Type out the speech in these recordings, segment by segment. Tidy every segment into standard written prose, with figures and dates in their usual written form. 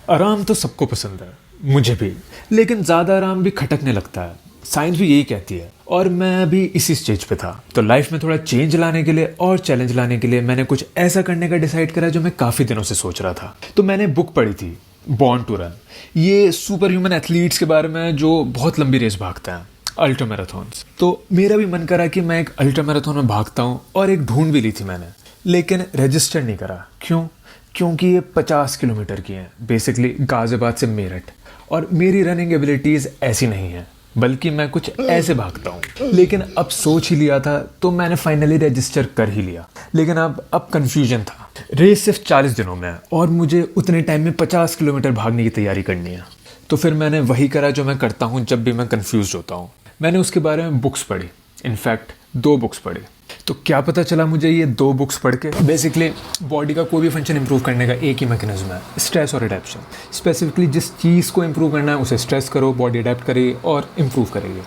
आराम तो सबको पसंद है, मुझे भी। लेकिन ज़्यादा आराम भी खटकने लगता है। साइंस भी यही कहती है। और मैं अभी इसी स्टेज पे था। तो लाइफ में थोड़ा चेंज लाने के लिए और चैलेंज लाने के लिए मैंने कुछ ऐसा करने का डिसाइड करा जो मैं काफ़ी दिनों से सोच रहा था। तो मैंने बुक पढ़ी थी, बॉर्न टू रन। ये सुपर ह्यूमन एथलीट्स के बारे में जो बहुत लंबी रेस भागते हैं, अल्ट्रा मैराथन्स। तो मेरा भी मन करा कि मैं एक अल्ट्रा मैराथन में भागता हूँ, और एक ढूंढ भी ली थी मैंने, लेकिन रजिस्टर नहीं करा। क्यों? क्योंकि ये 50 किलोमीटर की हैं, बेसिकली गाजियाबाद से मेरठ। और मेरी रनिंग एबिलिटीज़ ऐसी नहीं है, बल्कि मैं कुछ ऐसे भागता हूँ। लेकिन अब सोच ही लिया था तो मैंने फाइनली रजिस्टर कर ही लिया। लेकिन अब कन्फ्यूजन था। रेस सिर्फ 40 दिनों में है और मुझे उतने टाइम में 50 किलोमीटर भागने की तैयारी करनी है। तो फिर मैंने वही करा जो मैं करता हूँ जब भी मैं कन्फ्यूज होता हूँ। मैंने उसके बारे में बुक्स पढ़ी, इनफैक्ट 2 बुक्स पढ़ी। तो क्या पता चला मुझे ये 2 बुक्स पढ़ के, बेसिकली बॉडी का कोई भी फंक्शन इंप्रूव करने का एक ही मैकेनिज्म है, स्ट्रेस और अडेप्शन। स्पेसिफिकली जिस चीज़ को इंप्रूव करना है उसे स्ट्रेस करो, बॉडी अडेप्ट करेगी और इंप्रूव करेगी।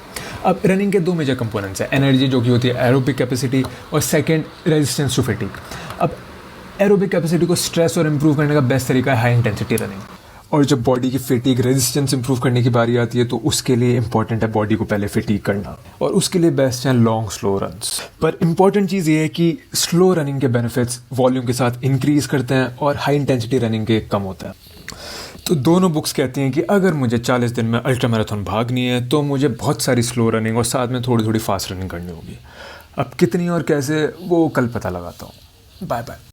अब रनिंग के 2 मेजर कंपोनेंट्स हैं, एनर्जी जो कि होती है एरोबिक कैपेसिटी, और सेकेंड रेजिस्टेंस टू फटीग। अब एरोबिक कैपेसिटी को स्ट्रेस और इंप्रूव करने का बेस्ट तरीका है हाई इंटेंसिटी रनिंग। और जब बॉडी की फिटीग रेजिस्टेंस इंप्रूव करने की बारी आती है तो उसके लिए इंपॉर्टेंट है बॉडी को पहले फिटीग करना, और उसके लिए बेस्ट हैं लॉन्ग स्लो रन्स। पर इंपॉर्टेंट चीज़ ये है कि स्लो रनिंग के बेनिफिट्स वॉल्यूम के साथ इंक्रीज करते हैं और हाई इंटेंसिटी रनिंग के कम होता है। तो दोनों बुक्स कहती हैं कि अगर मुझे 40 दिन में अल्ट्रा मैराथन भागनी है तो मुझे बहुत सारी स्लो रनिंग और साथ में थोड़ी थोड़ी फास्ट रनिंग करनी होगी। अब कितनी और कैसे वो कल पता लगाता हूँ। Bye bye.